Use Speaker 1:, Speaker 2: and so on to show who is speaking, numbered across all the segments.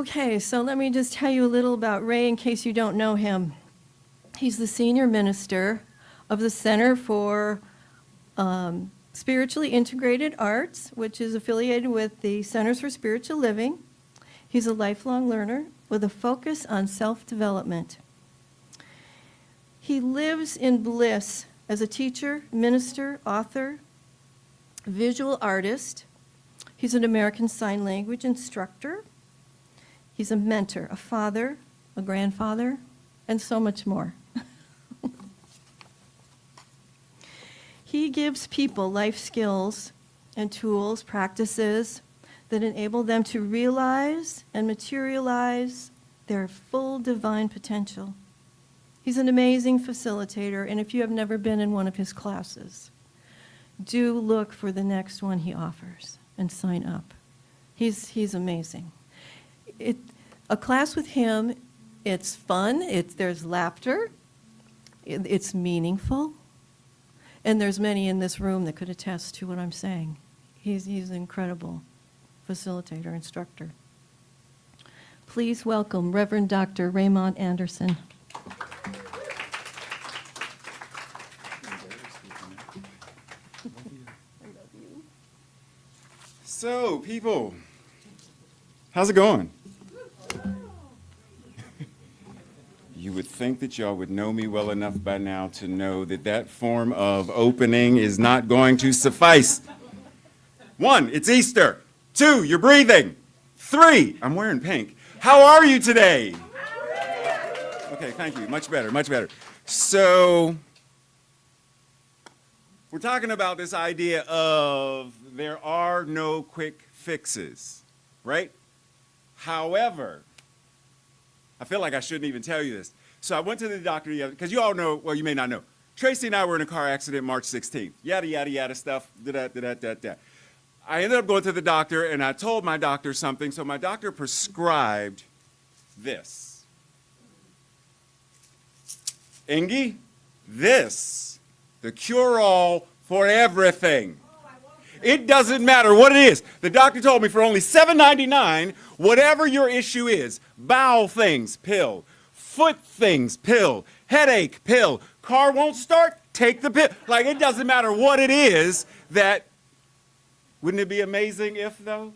Speaker 1: Okay, so let me just tell you a little about Ray in case you don't know him. He's the senior minister of the Center for Spiritually Integrated Arts, which is affiliated with the Centers for Spiritual Living. He's a lifelong learner with a focus on self-development. He lives in bliss as a teacher, minister, author, visual artist. He's an American Sign Language instructor. He's a mentor, a father, a grandfather, and so much more. He gives people life skills and tools, practices that enable them to realize and materialize their full divine potential. He's an amazing facilitator, and if you have never been in one of his classes, do look for the next one he offers and sign up. He's amazing. A class with him, it's fun, there's laughter, it's meaningful, and there's many in this room that could attest to what I'm saying. He's an incredible facilitator, instructor. Please welcome Reverend Dr. Raymont Anderson.
Speaker 2: So, people, how's it going? You would think that y'all would know me well enough by now to know that that form of opening is not going to suffice. 1, it's Easter. 2, you're breathing. 3, I'm wearing pink. How are you today? Okay, thank you. Much better, much better. So, we're talking about this idea of there are no quick fixes, right? However, I feel like I shouldn't even tell you this. So I went to the doctor the other, because you all know, well, you may not know. Tracy and I were in a car accident March 16th. Yada, yada, yada stuff. Da-da-da-da-da-da. I ended up going to the doctor, and I told my doctor something. So my doctor prescribed this. Ingy, this, the cure-all for everything. It doesn't matter what it is. The doctor told me for only $7.99, whatever your issue is, bowel things, pill, foot things, pill, headache, pill, car won't start, take the pill. Like, it doesn't matter what it is that, wouldn't it be amazing if, though?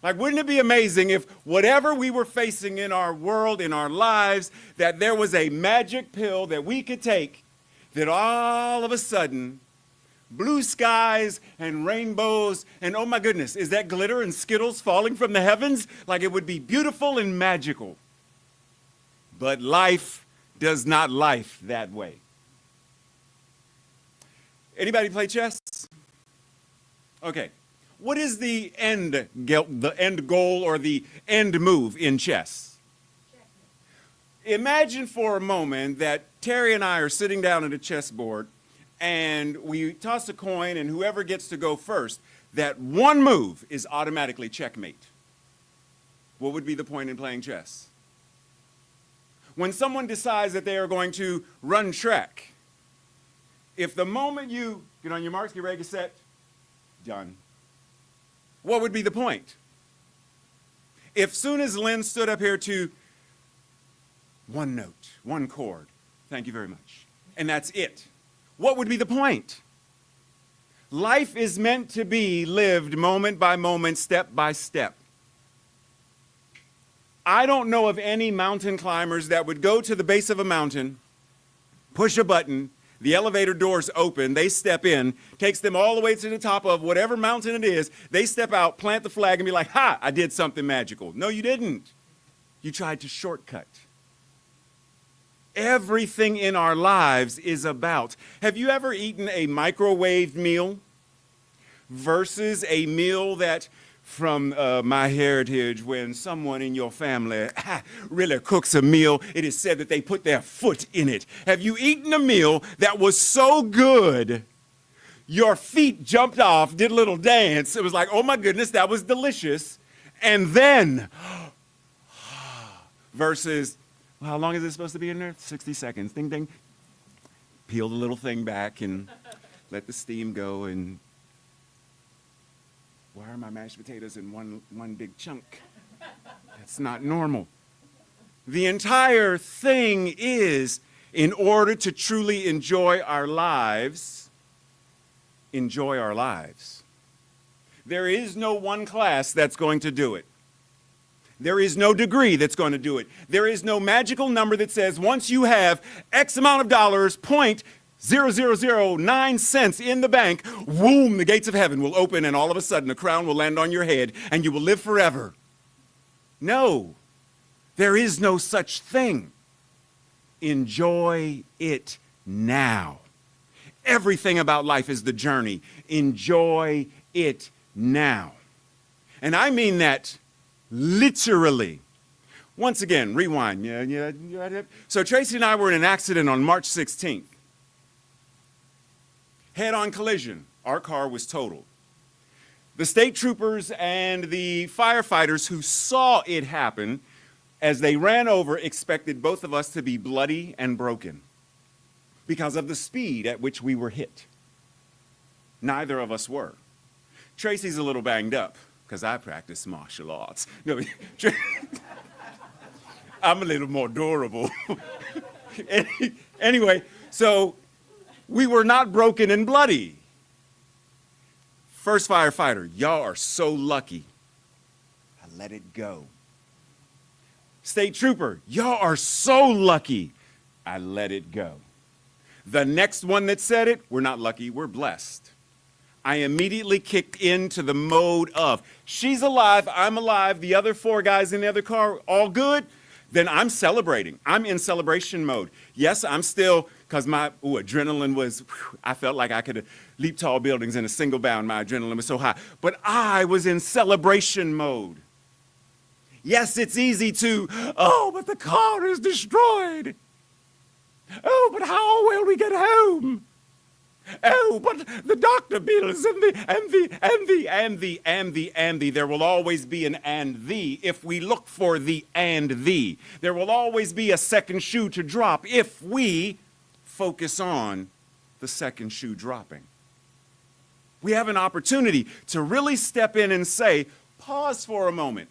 Speaker 2: Like, wouldn't it be amazing if whatever we were facing in our world, in our lives, that there was a magic pill that we could take that all of a sudden blue skies and rainbows, and oh my goodness, is that glitter and Skittles falling from the heavens? Like it would be beautiful and magical. But life does not life that way. Anybody play chess? Okay. What is the end goal or the end move in chess? Imagine for a moment that Terry and I are sitting down at a chessboard, and we toss a coin, and whoever gets to go first, that one move is automatically checkmate. What would be the point in playing chess? When someone decides that they are going to run track, if the moment you get on your marks, get ready, get set, done. What would be the point? If soon as Lynn stood up here to one note, one chord, thank you very much, and that's it, what would be the point? Life is meant to be lived moment by moment, step by step. I don't know of any mountain climbers that would go to the base of a mountain, push a button, the elevator doors open, they step in, takes them all the way to the top of whatever mountain it is, they step out, plant the flag, and be like, ha, I did something magical. No, you didn't. You tried to shortcut. Everything in our lives is about. Have you ever eaten a microwaved meal versus a meal that, from my heritage, when someone in your family really cooks a meal, it is said that they put their foot in it. Have you eaten a meal that was so good, your feet jumped off, did a little dance, it was like, oh my goodness, that was delicious, and then, versus, well, how long is it supposed to be in there? 60 seconds. Ding, ding. Peel the little thing back and let the steam go. And why are my mashed potatoes in one big chunk? That's not normal. The entire thing is, in order to truly enjoy our lives, enjoy our lives. There is no one class that's going to do it. There is no degree that's going to do it. There is no magical number that says once you have X amount of dollars, 0.0009 cents in the bank, whoom, the gates of heaven will open and all of a sudden a crown will land on your head and you will live forever. No, there is no such thing. Enjoy it now. Everything about life is the journey. Enjoy it now. And I mean that literally. Once again, rewind. So Tracy and I were in an accident on March 16th. Head-on collision. Our car was totaled. The state troopers and the firefighters who saw it happen, as they ran over, expected both of us to be bloody and broken because of the speed at which we were hit. Neither of us were. Tracy's a little banged up because I practice martial arts. No, I'm a little more durable. Anyway, so we were not broken and bloody. First firefighter, y'all are so lucky. I let it go. State trooper, y'all are so lucky. I let it go. The next one that said it, we're not lucky, we're blessed. I immediately kicked into the mode of, she's alive, I'm alive, the other 4 guys in the other car, all good? Then I'm celebrating. I'm in celebration mode. Yes, I'm still, because my adrenaline was, I felt like I could leap tall buildings in a single bound. My adrenaline was so high. But I was in celebration mode. Yes, it's easy to, oh, but the car is destroyed. Oh, but how will we get home? Oh, but the doctor bills and the. There will always be an and the if we look for the and the. There will always be a second shoe to drop if we focus on the second shoe dropping. We have an opportunity to really step in and say, pause for a moment.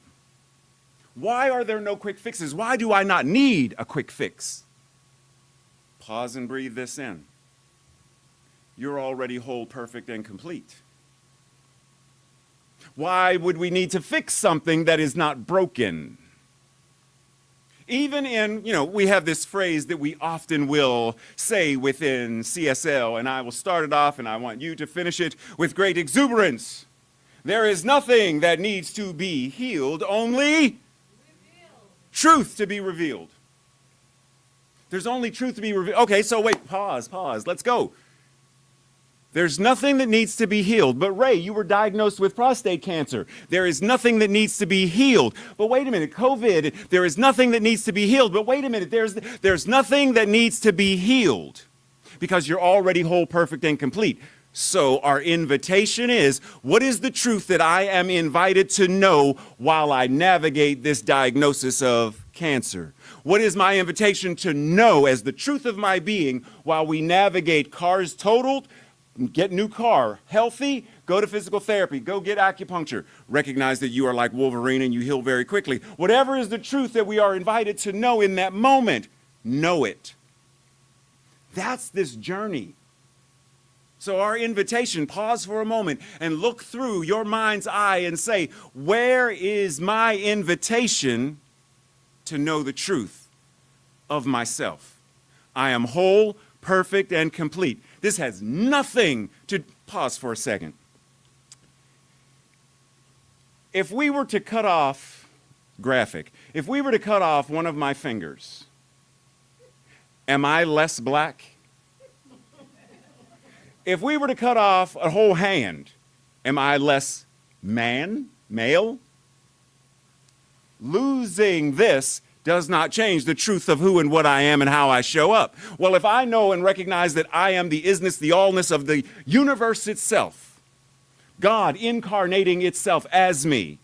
Speaker 2: Why are there no quick fixes? Why do I not need a quick fix? Pause and breathe this in. You're already whole, perfect, and complete. Why would we need to fix something that is not broken? Even in, we have this phrase that we often will say within CSL, and I will start it off and I want you to finish it with great exuberance. There is nothing that needs to be healed, only truth to be revealed. There's only truth to be revealed. Okay, so wait, pause, let's go. There's nothing that needs to be healed. But Ray, you were diagnosed with prostate cancer. There is nothing that needs to be healed. But wait a minute, COVID, there is nothing that needs to be healed. But wait a minute, there's nothing that needs to be healed because you're already whole, perfect, and complete. So our invitation is, what is the truth that I am invited to know while I navigate this diagnosis of cancer? What is my invitation to know as the truth of my being while we navigate cars totaled, get new car, healthy, go to physical therapy, go get acupuncture. Recognize that you are like Wolverine and you heal very quickly. Whatever is the truth that we are invited to know in that moment, know it. That's this journey. So our invitation, pause for a moment and look through your mind's eye and say, where is my invitation to know the truth of myself? I am whole, perfect, and complete. This has nothing to, pause for a second. If we were to cut off, if we were to cut off one of my fingers, am I less black? If we were to cut off a whole hand, am I less male? Losing this does not change the truth of who and what I am and how I show up. Well, if I know and recognize that I am the isness, the allness of the universe itself, God incarnating itself as me,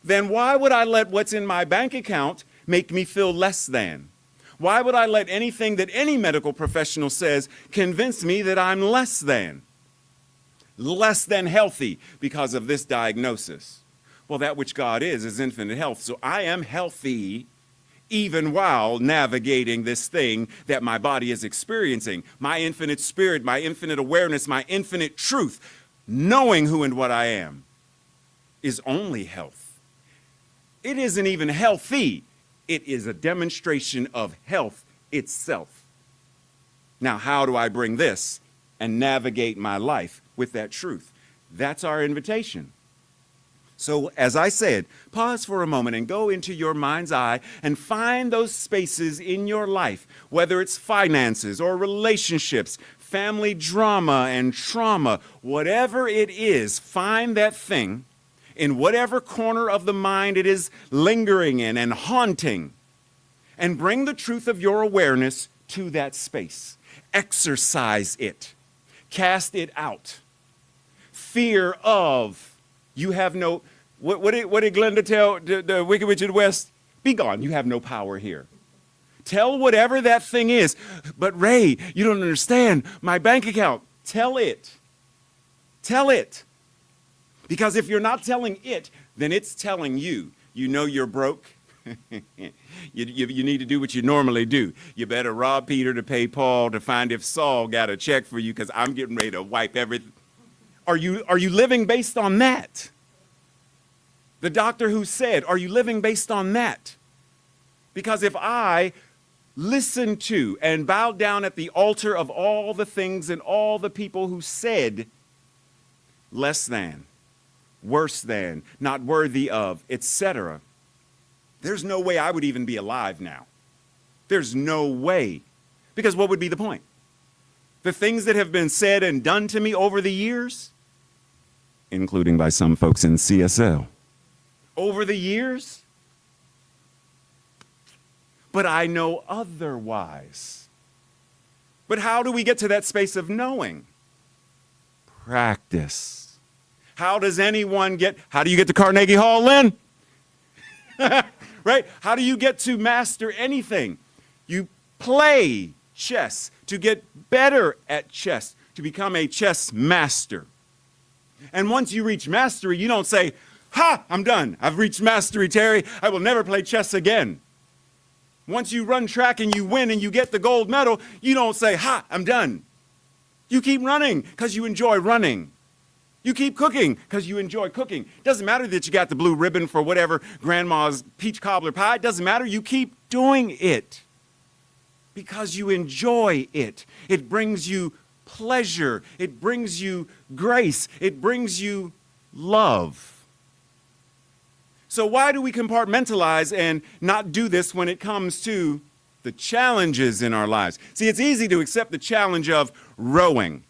Speaker 2: then why would I let what's in my bank account make me feel less than? Why would I let anything that any medical professional says convince me that I'm less than healthy because of this diagnosis? Well, that which God is infinite health. So I am healthy even while navigating this thing that my body is experiencing. My infinite spirit, my infinite awareness, my infinite truth, knowing who and what I am, is only health. It isn't even healthy. It is a demonstration of health itself. Now, how do I bring this and navigate my life with that truth? That's our invitation. So, as I said, pause for a moment and go into your mind's eye and find those spaces in your life, whether it's finances or relationships, family drama and trauma, whatever it is, find that thing in whatever corner of the mind it is lingering in and haunting, and bring the truth of your awareness to that space. Exercise it. Cast it out. Fear of, you have no, what did Glenda tell the Wicked Witch of the West? Be gone, you have no power here. Tell whatever that thing is. But Ray, you don't understand, my bank account. Tell it. Tell it. Because if you're not telling it, then it's telling you. You know you're broke. You need to do what you normally do. You better rob Peter to pay Paul to find if Saul got a check for you, because I'm getting ready to wipe everything. Are you living based on that? The doctor who said, are you living based on that? Because if I listen to and bow down at the altar of all the things and all the people who said less than, worse than, not worthy of, etc., there's no way I would even be alive now. There's no way. Because what would be the point? The things that have been said and done to me over the years, including by some folks in CSL, over the years, but I know otherwise. But how do we get to that space of knowing? Practice. How do you get to Carnegie Hall, Lynn? Right? How do you get to master anything? You play chess to get better at chess, to become a chess master. And once you reach mastery, you don't say, ha, I'm done. I've reached mastery, Terry. I will never play chess again. Once you run track and you win and you get the gold medal, you don't say, ha, I'm done. You keep running because you enjoy running. You keep cooking because you enjoy cooking. Doesn't matter that you got the blue ribbon for whatever grandma's peach cobbler pie. It doesn't matter. You keep doing it because you enjoy it. It brings you pleasure. It brings you grace. It brings you love. So why do we compartmentalize and not do this when it comes to the challenges in our lives? See, it's easy to accept the challenge of rowing.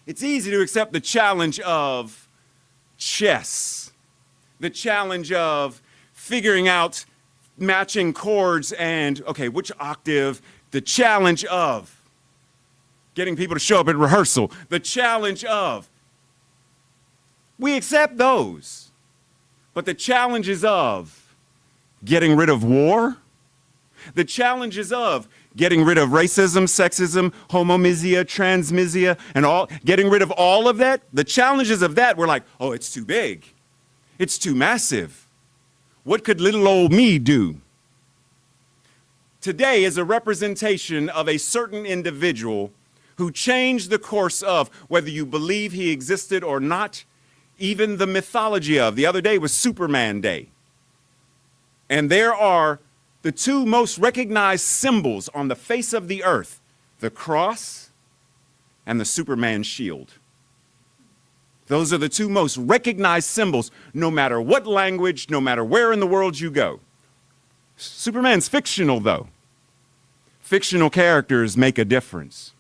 Speaker 2: It's easy to accept the challenge of chess, the challenge of figuring out matching chords and, okay, which octave, the challenge of getting people to show up at rehearsal, the challenge of. We accept those, but the challenges of getting rid of war, the challenges of getting rid of racism, sexism, homomisia, transmisia, and all, getting rid of all of that, the challenges of that, we're like, oh, it's too big. It's too massive. What could little old me do? Today is a representation of a certain individual who changed the course of whether you believe he existed or not, even the mythology of. The other day was Superman Day. And there are the two most recognized symbols on the face of the earth, the cross and the Superman shield. Those are the two most recognized symbols, no matter what language, no matter where in the world you go. Superman's fictional, though. Fictional characters make a difference.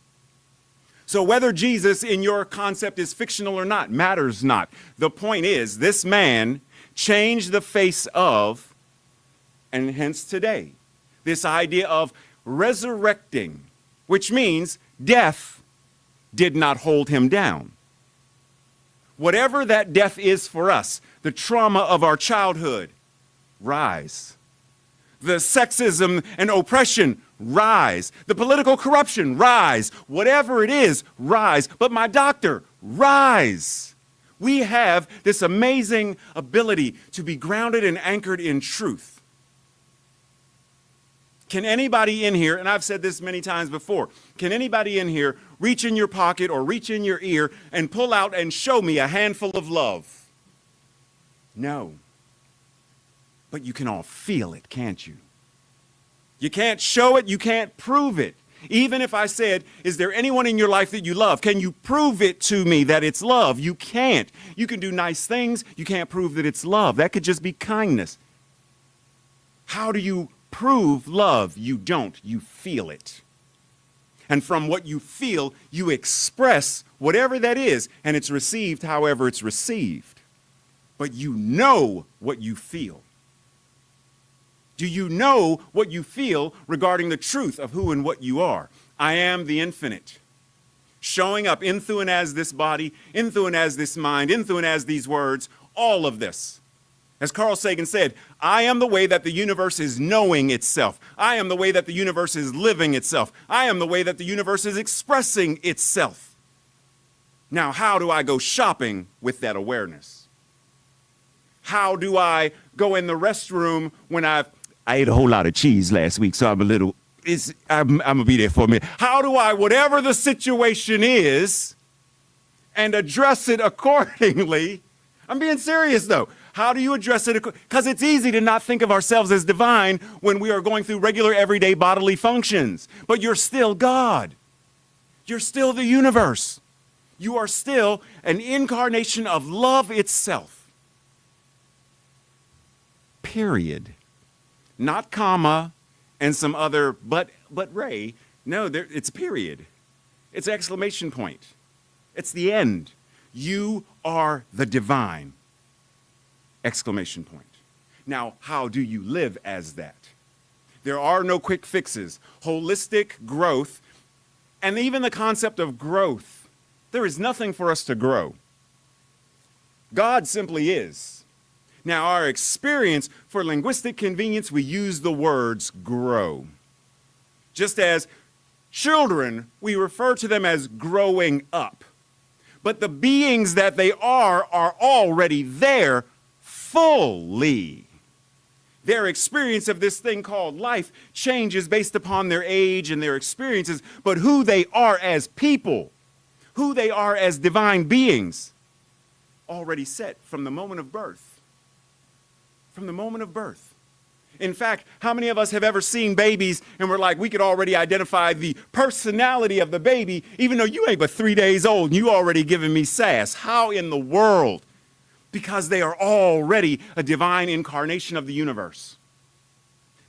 Speaker 2: So whether Jesus in your concept is fictional or not matters not. The point is, this man changed the face of, and hence today, this idea of resurrecting, which means death did not hold him down. Whatever that death is for us, the trauma of our childhood, rise. The sexism and oppression, rise. The political corruption, rise. Whatever it is, rise. But my doctor, rise. We have this amazing ability to be grounded and anchored in truth. Can anybody in here, and I've said this many times before, can anybody in here reach in your pocket or reach in your ear and pull out and show me a handful of love? No. But you can all feel it, can't you? You can't show it, you can't prove it. Even if I said, is there anyone in your life that you love? Can you prove it to me that it's love? You can't. You can do nice things. You can't prove that it's love. That could just be kindness. How do you prove love? You don't. You feel it. And from what you feel, you express whatever that is, and it's received however it's received. But you know what you feel. Do you know what you feel regarding the truth of who and what you are? I am the infinite, showing up in through and as this body, in through and as this mind, in through and as these words, all of this. As Carl Sagan said, I am the way that the universe is knowing itself. I am the way that the universe is living itself. I am the way that the universe is expressing itself. Now, how do I go shopping with that awareness? How do I go in the restroom when I ate a whole lot of cheese last week, so I'm gonna be there for a minute. How do I, whatever the situation is, and address it accordingly? I'm being serious though. How do you address it? Because it's easy to not think of ourselves as divine when we are going through regular everyday bodily functions. But you're still God. You're still the universe. You are still an incarnation of love itself. Period. Not comma and some other but Ray. No, it's period. It's exclamation point. It's the end. You are the divine. Exclamation point. Now, how do you live as that? There are no quick fixes. Holistic growth, and even the concept of growth, there is nothing for us to grow. God simply is. Now, our experience, for linguistic convenience, we use the words grow. Just as children, we refer to them as growing up. But the beings that they are already there fully. Their experience of this thing called life changes based upon their age and their experiences, but who they are as people, who they are as divine beings, already set from the moment of birth. From the moment of birth. In fact, how many of us have ever seen babies and we're like, we could already identify the personality of the baby, even though you ain't but 3 days old and you already giving me sass? How in the world? Because they are already a divine incarnation of the universe.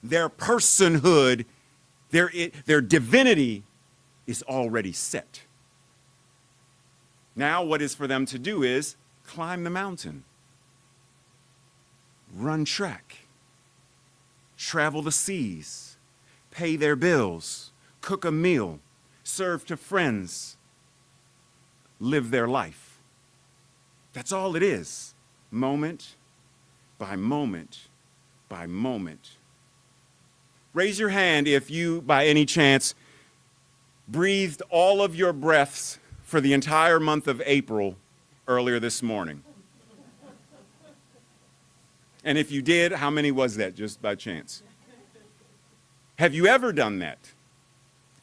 Speaker 2: Their personhood, their divinity is already set. Now what is for them to do is climb the mountain. Run track, travel the seas, pay their bills, cook a meal, serve to friends, live their life. That's all it is, moment by moment by moment. Raise your hand if you, by any chance, breathed all of your breaths for the entire month of April earlier this morning. And if you did, how many was that, just by chance? Have you ever done that?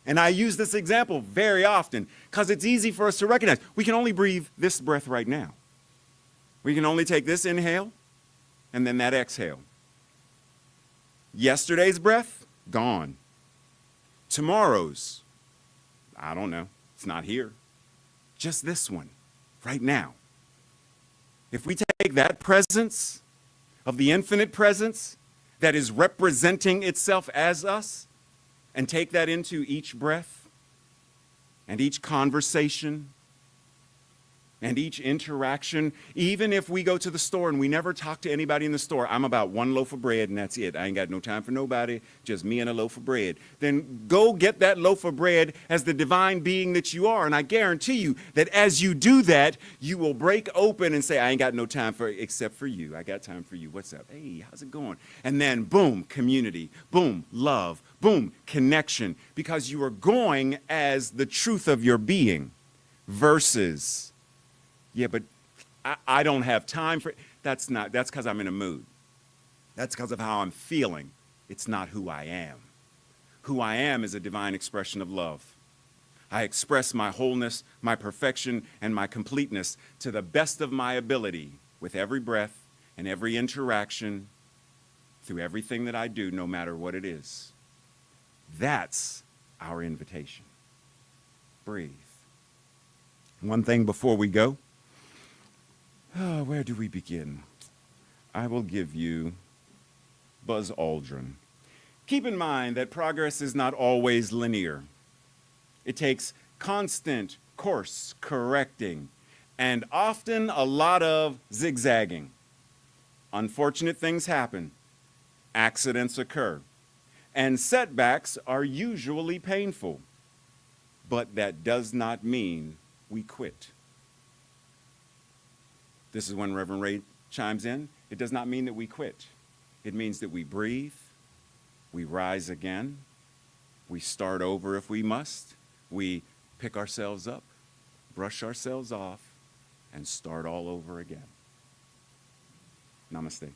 Speaker 2: And I use this example very often because it's easy for us to recognize. We can only breathe this breath right now. We can only take this inhale and then that exhale. Yesterday's breath, gone. Tomorrow's, I don't know, it's not here. Just this one, right now. If we take that presence of the infinite presence that is representing itself as us, and take that into each breath, and each conversation, and each interaction, even if we go to the store and we never talk to anybody in the store, I'm about one loaf of bread and that's it. I ain't got no time for nobody, just me and a loaf of bread. Then go get that loaf of bread as the divine being that you are. And I guarantee you that as you do that, you will break open and say, I ain't got no time for except for you. I got time for you. What's up? Hey, how's it going? And then boom, community, boom, love, boom, connection, because you are going as the truth of your being versus, yeah, but I don't have time for it. That's because I'm in a mood. That's because of how I'm feeling. It's not who I am. Who I am is a divine expression of love. I express my wholeness, my perfection, and my completeness to the best of my ability with every breath and every interaction through everything that I do, no matter what it is. That's our invitation. Breathe. One thing before we go. Oh, where do we begin? I will give you Buzz Aldrin. Keep in mind that progress is not always linear. It takes constant course correcting and often a lot of zigzagging. Unfortunate things happen. Accidents occur. And setbacks are usually painful. But that does not mean we quit. This is when Reverend Ray chimes in. It does not mean that we quit. It means that we breathe, we rise again, we start over if we must, we pick ourselves up, brush ourselves off, and start all over again. Namaste.